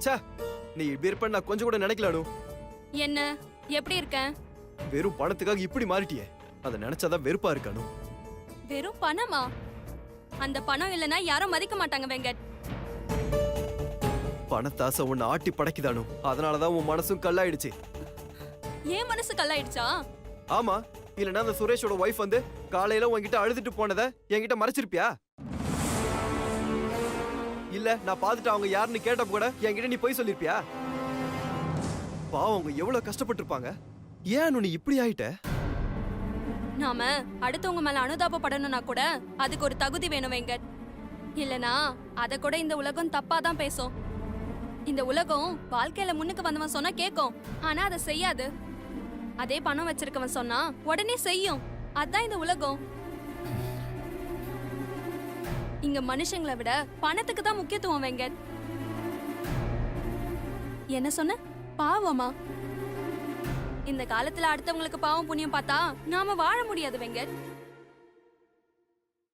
ச்சே, நீ இப்படி இருப்ப நான் கொஞ்சம் கூட நினைக்கல அனு. என்ன எப்படி இருக்க? வெறும் பணத்துக்காக இப்படி மாறிட்டியே, அதை நினைச்சாதான் வெறுப்பா இருக்கு அனு. வெறும் பணமா? அந்த பணம் இல்லனா யாரும் மதிக்க மாட்டாங்க வெங்கட். பணத்தாசை உன்னை ஆட்டி படைக்குதானு, அதனாலதான் உன் மனசும் கல்லாயிடுச்சு. ஏன் மனசு கல்லாயிடுச்சா? ஆமா, இல்லன்னா அந்த சுரேஷோட ஒய்ஃப் வந்து காலையில உன்கிட்ட அழுதுட்டு போனதை என்கிட்ட மறைச்சிருப்பியா? இல்ல நான் பார்த்துட்டு அவங்க யாருன்னு கேட்டப்ப கூட என்கிட்ட நீ போய் சொல்லிருப்பியா? பாவம், அவங்க எவ்வளவு கஷ்டப்பட்டிருப்பாங்க. ஏன் நீ இப்படி ஆயிட்ட? நாம அடுத்தவங்க மேல அனுதாபப்படணும்னா கூட அதுக்கு ஒரு தகுதி வேணும் வெங்கட். இல்லனா அத கூட இந்த உலகம் தப்பா தான் பேசும். இந்த உலகம் வாழ்க்கையில முன்னுக்கு வந்தவன் சொன்னா கேட்கும், ஆனா அதை செய்யாது. அதே பணம் வச்சிருக்கவன் சொன்னா உடனே செய்யும். அதான் இந்த உலகம். இங்க மனுஷங்களை விட பணத்துக்கு தான் முக்கியத்துவம் வெங்கட். என்ன சொன்ன? பாவமா? இந்த காலத்துல அடுத்தவங்களுக்கு பாவம் புண்ணியம் பார்த்தா நாம வாழ முடியாது வெங்கட்.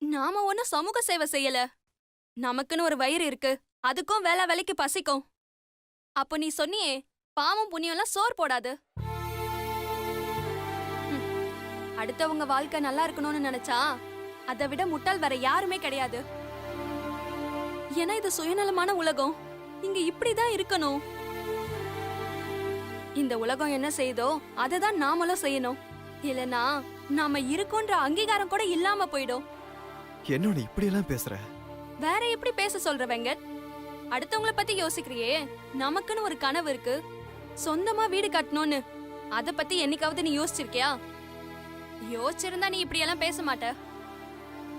நாம ஒன்னும் சமூக சேவை செய்யல. நமக்குன்னு ஒரு வயிறு இருக்கு, அதுக்கும் வேலை வேலைக்கு பசிக்கும். அப்போ நீ சொன்னியே பாவம் புண்ணியம் எல்லாம் சோர் போடாது. அடுத்தவங்க வாழ்க்கை நல்லா இருக்கணும்னு நினைச்சா அதை விட முட்டாள் வேற யாருமே கிடையாது. ஏன்னா இது சுயநலமான உலகம். இங்க இப்படிதான் இருக்கணும். இந்த உலகம் என்ன செய்தோ அததான் நாமளும் செய்யணும். இல்லனா நாம இருக்கோன்ற அங்கீகாரம் கூட இல்லாம போயிடும். என்ன நீ இப்படி எல்லாம் பேசுற? வேற எப்படி பேச சொல்ற வெங்கட்? அடுத்தவங்கள பத்தி யோசிக்கிறியே, நமக்குன்னு ஒரு கனவு இருக்கு, சொந்தமா வீடு கட்டணும்னு. அத பத்தி என்னைக்காவது நீ யோசிச்சிருக்கியா? யோசிச்சிருந்தா நீ இப்படி எல்லாம் பேச மாட்ட.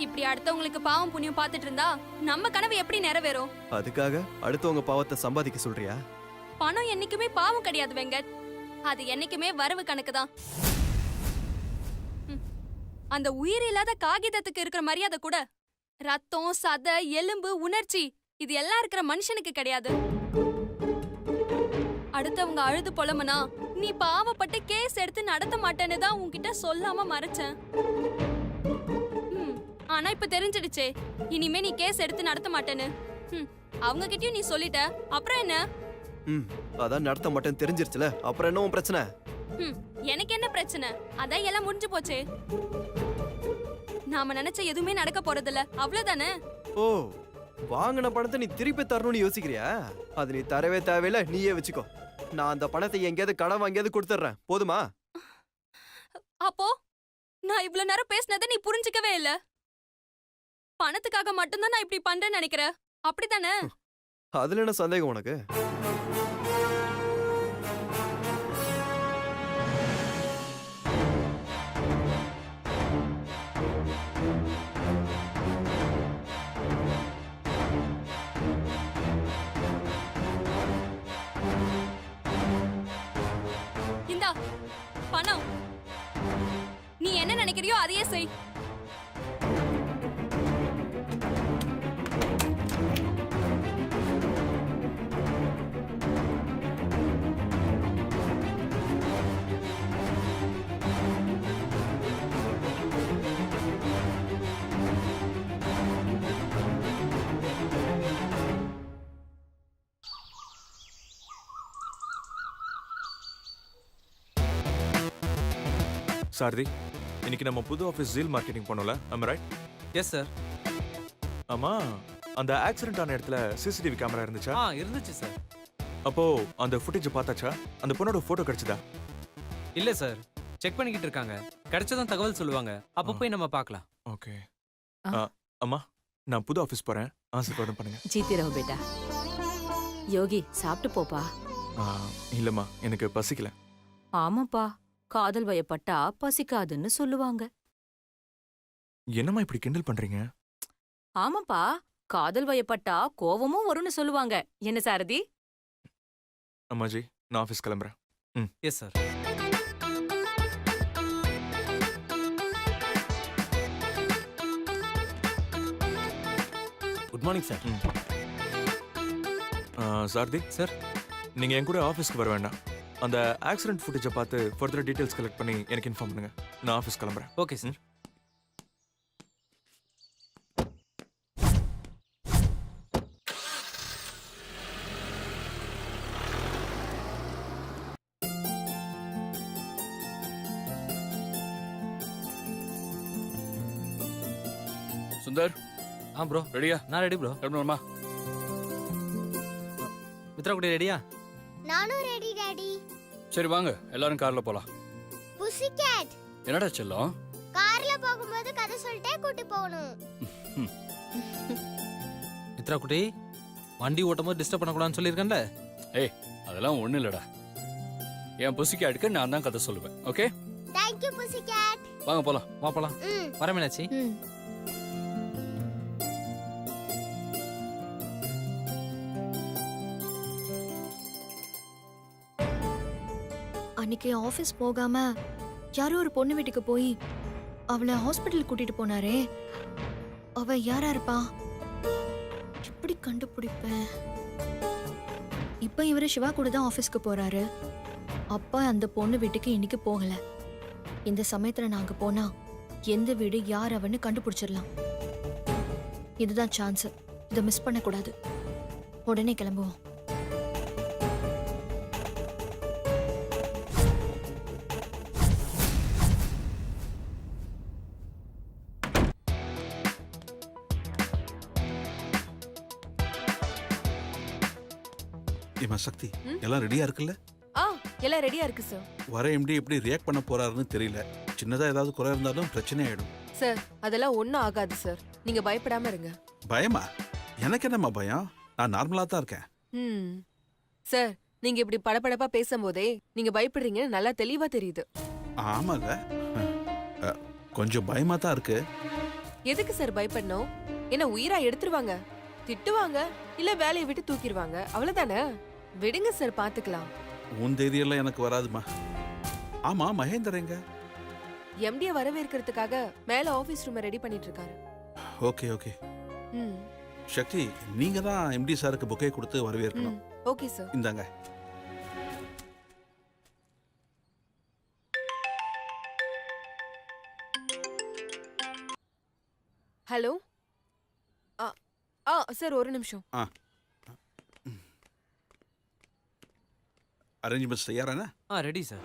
இப்படி அடுத்தவங்களுக்கு பாவம் புண்ணியம் பார்த்துட்டு இருந்தா நம்ம கனவு எப்படி நிறைவேறும்? அதுக்காக அடுத்தவங்க பாவத்தை சம்பாதிக்க சொல்றியா? பணம் என்னைக்குமே பாவம் கிடையாது வெங்கட். அது என்னைக்குமே வரவு கணக்கு தான். அந்த உயிர் இல்லாத காகிதத்துக்கு இருக்கிற மரியாதை கூட ரத்தம், சதை, எலும்பு, உணர்ச்சி இது எல்லாம் இருக்கிற மனுஷனுக்கு கிடையாது. அடுத்தவங்க அழுது புலம்புனா நீ பாவப்பட்டு கேஸ் எடுத்து நடத்த மாட்டேன்னு தான் உன்கிட்ட சொல்லாம மறைச்சேன். ஆனா இப்ப தெரிஞ்சிடுச்சே, இனிமே நீ கேஸ் எடுத்து நடத்த மாட்டேன்னு. அவங்க கிட்டயும் நீ சொல்லிட்ட, அப்புறம் என்ன? அதான் நடத்த மாட்டேன்னு தெரிஞ்சிருச்சுல, அப்புறம் என்ன உன் பிரச்சனை? எனக்கு என்ன பிரச்சனை? அதான் எல்லாம் முடிஞ்சு போச்சே. நாம நினைச்ச எதுவுமே நடக்க போறதில்ல, அவ்வளவுதானே? ஓ, வாங்கின பணத்தை நீ திருப்பி தரணும்னு யோசிக்கிறியா? அது நீ தரவே தேவையில்ல, நீயே வச்சுக்கோ. நான் அந்த பணத்தை எங்கேயாவது கடன் வாங்கியாவது கொடுத்துட்றேன், போதுமா? அப்போ நான் இவ்வளவு நேரம் பேசினதை நீ புரிஞ்சுக்கவே இல்ல. பணத்துக்காக மட்டும்தான் நான் இப்படி பண்றேன்னு நினைக்கிறேன், அப்படித்தானே? அதுல என்ன சந்தேகம் உனக்கு? இந்தா பணம். நீ என்ன நினைக்கிறியோ அதையே செய். சாரதி, இன்னைக்கு நம்ம புது ஆஃபீஸ் ஜீல் மார்க்கெட்டிங் பண்ணோம்ல, am I right? Yes sir. ஆமா, அந்த ஆக்சிடென்ட் ஆன இடத்துல சிசிடிவி கேமரா இருந்துச்சா? இருந்துச்சு சார். அப்போ அந்த ஃபுட்டேஜ் பார்த்தாச்சா? அந்த பொண்ணோட போட்டோ கிடைச்சதா? இல்ல சார், செக் பண்ணிக்கிட்டு இருக்காங்க. கிடைச்சதும் தகவல் சொல்லுவாங்க, அப்போ போய் நம்ம பார்க்கலாம். ஓகே. அம்மா, நான் புது ஆஃபீஸ் போறேன், ஆசீர்வாதம் பண்ணுங்க. ஜீத்தி ரஹோ பேட்டா. யோகி சாப்பிட்டு போப்பா. இல்லம்மா, எனக்கு பசிக்கல. ஆமாப்பா, காதல் வயப்பட்டா பசிக்காதுன்னு சொல்லுவாங்க. என்னம்மா இப்படி கிண்டல் பண்றீங்க? ஆமாப்பா, காதல் வயப்பட்டா கோவமும் வரும்னு சொல்லுவாங்க. என்ன சாரதி? அம்மாஜி, நான் ஆஃபீஸ் கிளம்புறேன். Yes sir. Good morning sir. Sarathi sir, நீங்க என் கூட ஆஃபீஸ்க்கு வர வேண்டாம். அந்த ஆக்சிடென்ட் ஃபுட்டேஜை பார்த்து ஃபர்தர் டீடைல்ஸ் கலெக்ட் பண்ணி எனக்கு இன்ஃபார்ம் பண்ணுங்க. நான் ஆஃபீஸ் கிளம்புறேன். Okay sir. சுந்தர் ப்ரோ ரெடியா? நான் ரெடி ப்ரோ. கிளம்பணுமா? மித்ரா குட்டி ரெடியா? நானும் ரெடி டாடி. சரி வாங்க எல்லாரும் கார்ல போலாம். புசி கேட் என்னடா செல்லம்? கார்ல போகும்போது கதை சொல்லிட்டே கூட்டி போகணும். மித்ரா குட்டி வண்டி ஓட்டும் போது டிஸ்டர்ப் பண்ணக்கூடாதுன்னு சொல்லியிருக்கேன்ல. ஏய் அதெல்லாம் ஒண்ணு இல்லடா. என் புசிக்கு அடுக்க நான் தான் கதை சொல்லுவேன். Okay Thank you Bussy gate. வாங்க போலாம். வா போலாம். வர மீனாட்சி. அன்னைக்கு ஆபீஸ் போகாம யாரோ ஒரு பொண்ணு வீட்டுக்கு போய் அவளை ஹாஸ்பிட்டல் கூட்டிட்டு போனாரே, அவ யாரா இருப்பா? எப்படி கண்டுபிடிப்பேன்? இப்ப இவரு சிவா கூட தான் ஆபீஸ்க்கு போறாரு. அப்பா அந்த பொண்ணு வீட்டுக்கு இன்னைக்கு போகல. இந்த சமயத்துல நாங்க போனா எந்த வீடு யார் அவன்னு கண்டுபிடிச்சிடலாம். இதுதான் சான்ஸ். இதை மிஸ் பண்ண கூடாது. உடனே கிளம்புவோம். ஏமா சக்தி, எல்லாம் ரெடியா இருக்குல்ல? எல்லாம் ரெடியா இருக்கு சார். வர எம்டி எப்படி ரியாக்ட் பண்ண போறாருன்னு தெரியல. சின்னதா ஏதாவது குறை இருந்தாலும் பிரச்சனை ஆயிடும். சார் அதெல்லாம் ஒண்ணும் ஆகாது சார். நீங்க பயப்படாம இருங்க. பயமா? எனக்கு என்னம்மா பயம்? நான் நார்மலா தான் இருக்கேன். சார் நீங்க இப்படி படபடப்பா பேசும்போதே நீங்க பயப்படுறீங்கன்னு நல்லா தெளிவா தெரியுது. ஆமாங்க, கொஞ்சம் பயமா தான் இருக்கு. எதுக்கு சார் பயப்படணும்? என்ன உயிரா எடுத்துருவாங்க, திட்டுவாங்க, இல்ல வேலையை விட்டு தூக்கிடுவாங்க, அவ்வளவுதானே. விடுங்க சார், பாத்துக்கலாம். உன் தைரியெல்லாம் எனக்கு வராதுமா. ஆமா, மகேந்தர் எங்க? எம்டியை வரவேற்கிறதுக்காக மேல ஆபீஸ் ரூம் ரெடி பண்ணிட்டு இருக்காரு. Okay okay. சக்தி, நீங்க தான் எம்டி சாருக்கு புக்கே கொடுத்து வரவேற்கணும். Okay sir. இந்தாங்க. ஹலோ. சார் ஒரு நிமிஷம். அரேஞ்ச்மெண்ட்ஸ் தயாரானா? Ready sir.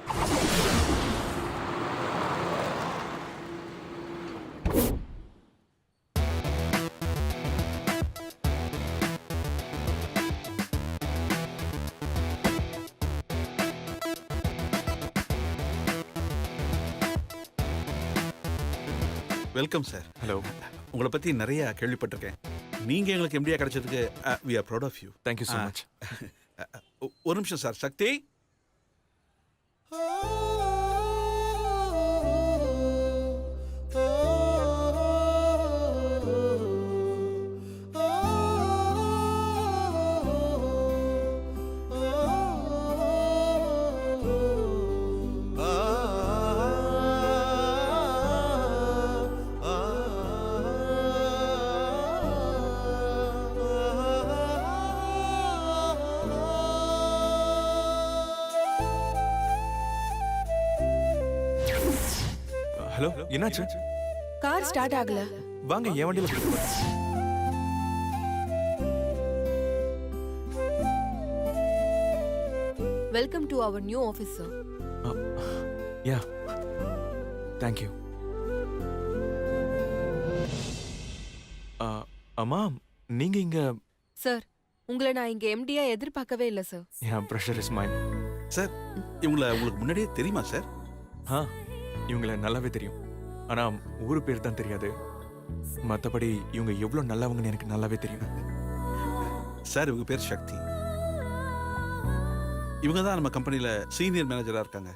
Welcome sir. Hello. உங்களை பத்தி நிறைய கேள்விப்பட்டிருக்கேன். நீங்க எங்களுக்கு எம்டியா கிடைச்சதுக்கு we are proud of you. Thank you so much. ஒரு நிமிஷம் சார். சக்தி, ஹலோ, என்னாச்சு? கார் ஸ்டார்ட் ஆகல. வாங்க என் வண்டியில போயிட்டு போறேன். Welcome to our new office sir. Yeah, thank you. அம்மா, நீங்க இங்க? சார் உங்களை நான் இங்க எம்டியா எதிர்பார்க்கவே இல்லை sir. N pressure is mind. Sir இவங்களை உங்களுக்கு முன்னாடியே தெரியுமா சார்? இவங்களை நல்லாவே தெரியும். ஆனா ஊரு பேர் தான் தெரியாது. மற்றபடி இவங்க எவ்வளவு நல்லவங்கன்னு எனக்கு நல்லாவே தெரியும். சார் இவங்க பேர் சக்தி. இவங்க தான் நம்ம கம்பெனில சீனியர் மேனேஜரா இருக்காங்க.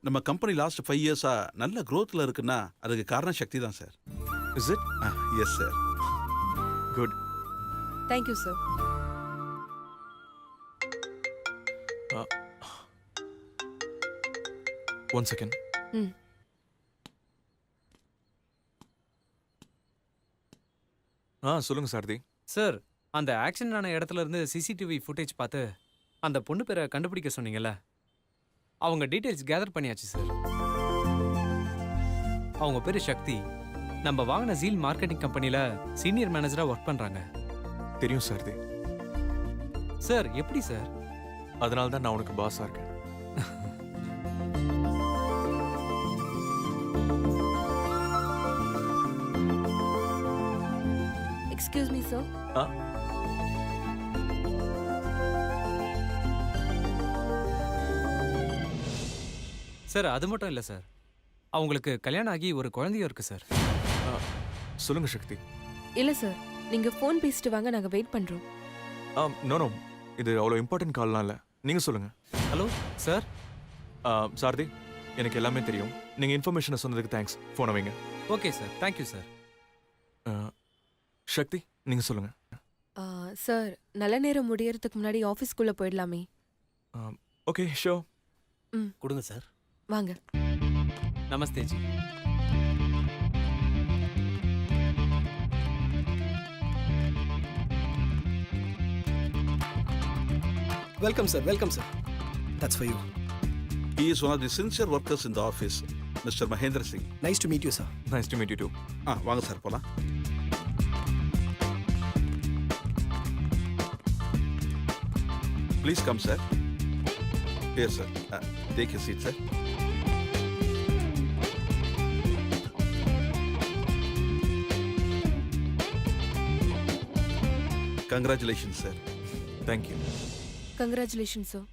நம்ம கம்பெனி லாஸ்ட் 5 இயர்ஸா நல்ல growthல இருக்குன்னா அதுக்கு காரணம் சக்தி தான் sir. Is it? S sir. Good. Thank you sir. One second. சொல்லுங்க சாரதி. சார் அந்த ஆக்சிடென்ட் ஆன இடத்துல இருந்து சிசிடிவி ஃபுட்டேஜ் பார்த்து அந்த பொண்ணு பேரை கண்டுபிடிக்க சொன்னீங்கல்ல, அவங்க டீடைல்ஸ் கேதர் பண்ணியாச்சு சார். அவங்க பேரு சக்தி. நம்ம வாங்கின ஜீல் மார்க்கெட்டிங் கம்பெனில சீனியர் மேனேஜரா ஒர்க் பண்றாங்க. தெரியும் சாரதி. சார் எப்படி சார்? அதனால தான் நான் உனக்கு பாஸா இருக்கேன். Excuse me sir. ஆ சார் அது மட்டும் இல்லை சார், அவங்களுக்கு கல்யாணம் ஆகி ஒரு குழந்தையும் இருக்கு சார். சொல்லுங்க சக்தி. இல்ல சார், நீங்க ஃபோன் பேசிட்டு வாங்க, நாங்க வெயிட் பண்றோம். நோ நோ, இது அவ்வளோ இம்பார்ட்டன்ட் கால்லாம் இல்லை. நீங்கள் சொல்லுங்கள். Hello sir. சாரதி, எனக்கு எல்லாமே தெரியும். நீங்கள் இன்ஃபர்மேஷனை சொன்னதுக்கு தேங்க்ஸ். ஃபோனை வைங்க. Okay sir, thank you sir. Shakti, நீங்கள் சொல்லுங்கள். சார், நல்ல நேரம் முடியறதுக்கு முன்னாடி ஆஃபீஸ்க்குள்ள போயிடலாமே. Okay show. கொடுங்க சார். வாங்க. நமஸ்தே ஜி. Welcome sir, welcome sir. That's for you. He is one of the sincere workers in the office, Mr. Mahendra Singh. Nice to meet you sir. Nice to meet you too. வாங்க sir போலாம். Please come, sir. Here, sir. Take a seat, sir. Congratulations, sir. Thank you. Congratulation sir.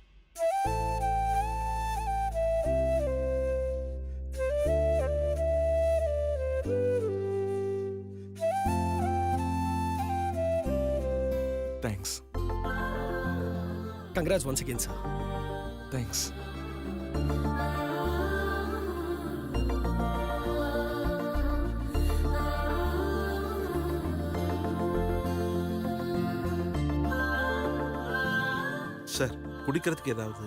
Thanks. Congrats once again sir. Thanks. Sir, குடிக்கிறதுக்கு ஏதாவது?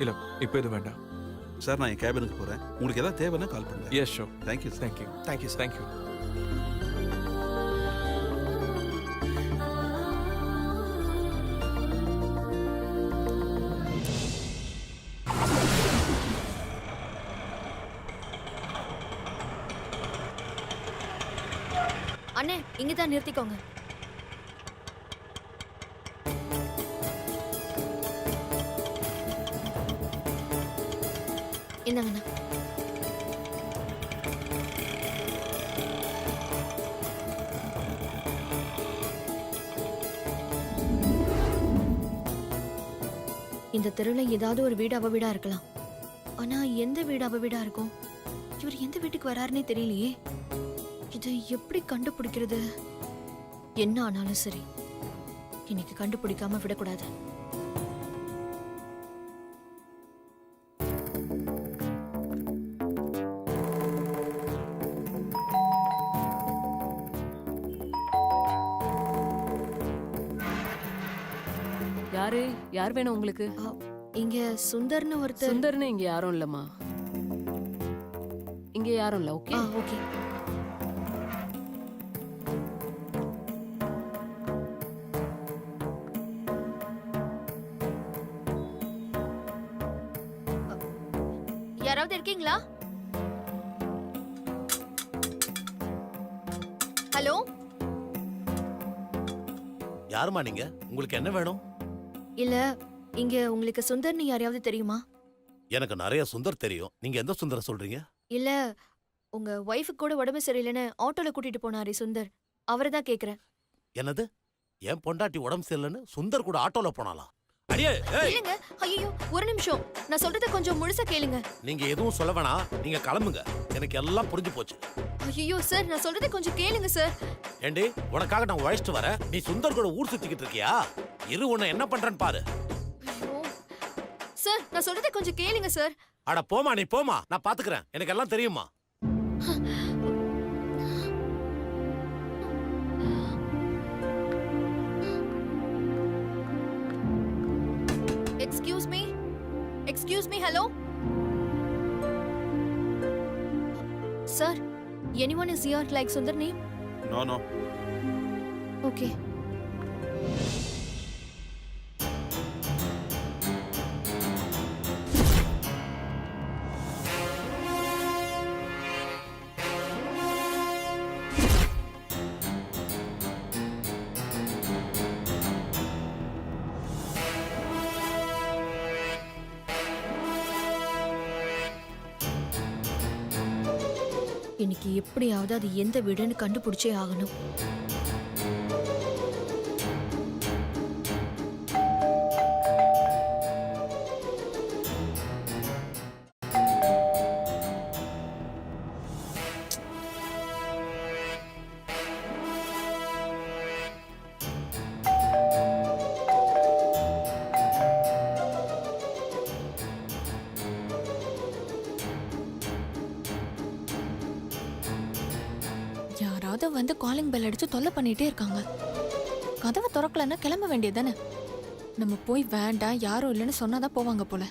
இல்லை, இப்போ எதுவும் வேண்டாம். Sir, நான் என் கேபினுக்கு போகிறேன். உங்களுக்கு ஏதாவது தேவைன்னா கால் பண்ணுங்க. Yes sure. Thank you sir. Thank you. Thank you sir. Thank you. அண்ணே, இங்க தான் நிறுத்திக்கோங்க. இந்தாங்கண்ணா. இந்த தெருவில் ஏதாவது ஒரு வீடு அவ வீடா இருக்கலாம். ஆனா எந்த வீடு அவ வீடா இருக்கும்? இவர் எந்த வீட்டுக்கு வராருன்னே தெரியலையே. இதை எப்படி கண்டுபிடிக்கிறது? என்ன ஆனாலும் சரி, இன்னைக்கு கண்டுபிடிக்காம விடக்கூடாது. யார் வேணும் உங்களுக்கு? இங்க சுந்தர்னு ஒருத்தர். சுந்தர்னு இங்க யாரும் இல்லம்மா. இங்க யாரும் இல்ல. Okay okay. யாராவது இருக்கீங்களா? ஹலோ, யாருமா நீங்க? உங்களுக்கு என்ன வேணும்? இல்ல, இங்க உங்களுக்கு சுந்தர்னு யாரையாவது தெரியுமா? எனக்கு நிறைய சுந்தர் தெரியும். நீங்க எந்த சுந்தர சொல்றீங்க? இல்ல, உங்க ஒய்ஃபுக்கு கூட உடம்பு சரியில்லைன்னு ஆட்டோல கூட்டிட்டு போனாரே சுந்தர், அவரை தான் கேக்குறேன். என்னது? என் பொண்டாட்டி உடம்பு சரியில்லைன்னு சுந்தர் கூட ஆட்டோல போனாலாம்? அடியே, ஏய்! இல்லங்க, ஐயோ, ஒரு நிமிஷம், நான் சொல்றத கொஞ்சம் முழுசா கேளுங்க. நீங்க எதுவும் சொல்ல வேணாம், நீங்க கிளம்புங்க. எனக்கு எல்லாம் புரிஞ்சு போச்சு. ஐயோ சார், நான் சொல்றத கொஞ்சம் கேளுங்க சார். ஏண்டி, உனக்காக நான் உழைச்சிட்டு வரேன், நீ சுந்தர் கூட ஊர் சுத்திக்கிட்டு இருக்கியா? இரு, உன்னை என்ன பண்றேன்னு பாரு. ஐயோ சார், நான் சொல்றத கொஞ்சம் கேளுங்க சார். அட போமா, நீ போமா, நான் பாத்துக்கிறேன். எனக்கு எல்லாம் தெரியுமா. Excuse me, hello sir. anyone is here like Sundar name? No. Okay. இன்னைக்கு எப்படியாவது அது எந்த வீடுன்னு கண்டுபிடிச்சே ஆகணும். யாராவது வந்து காலிங் பெல் அடிச்சு தொல்லை பண்ணிட்டே இருக்காங்க. கதவை திறக்கலன்னா கிளம்ப வேண்டியதானே. நம்ம போய் வேண்டாம் யாரும் இல்லைன்னு சொன்னாதான் போவாங்க போல.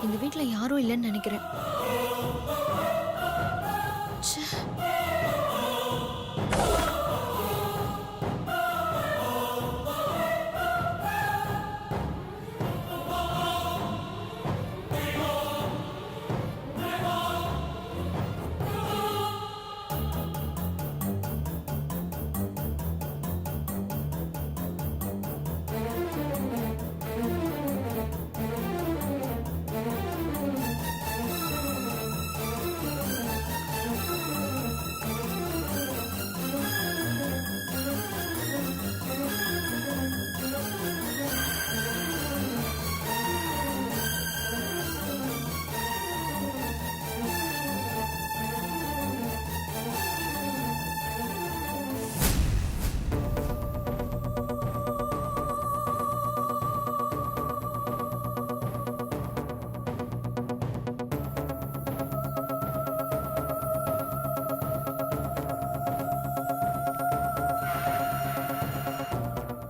இந்த வீட்ல யாரும் இல்லைன்னு நினைக்கிறேன். ச்சே.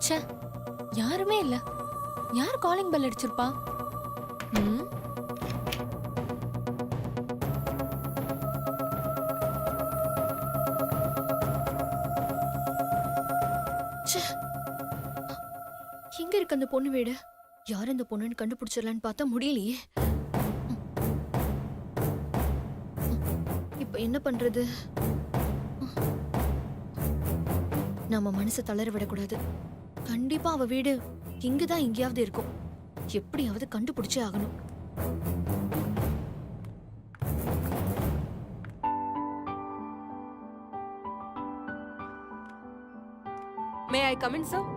ச்சே, யாருமே இல்ல. யார் காலிங் பெல் அடிச்சிருப்பா? ம். ச்சே. எங்க இருக்கு அந்த பொண்ணு வீடு? யார் இந்த பொண்ணுன்னு கண்டுபிடிச்சிடலான்னு பார்த்தா முடியலையே. இப்ப என்ன பண்றது? நாம மனசை தளர விடக்கூடாது. கண்டிப்பா அவ வீடு இங்கதான் எங்கேயாவது இருக்கும். எப்படியாவது கண்டுபிடிச்சே ஆகணும். மே ஐ கம் இன், சார்?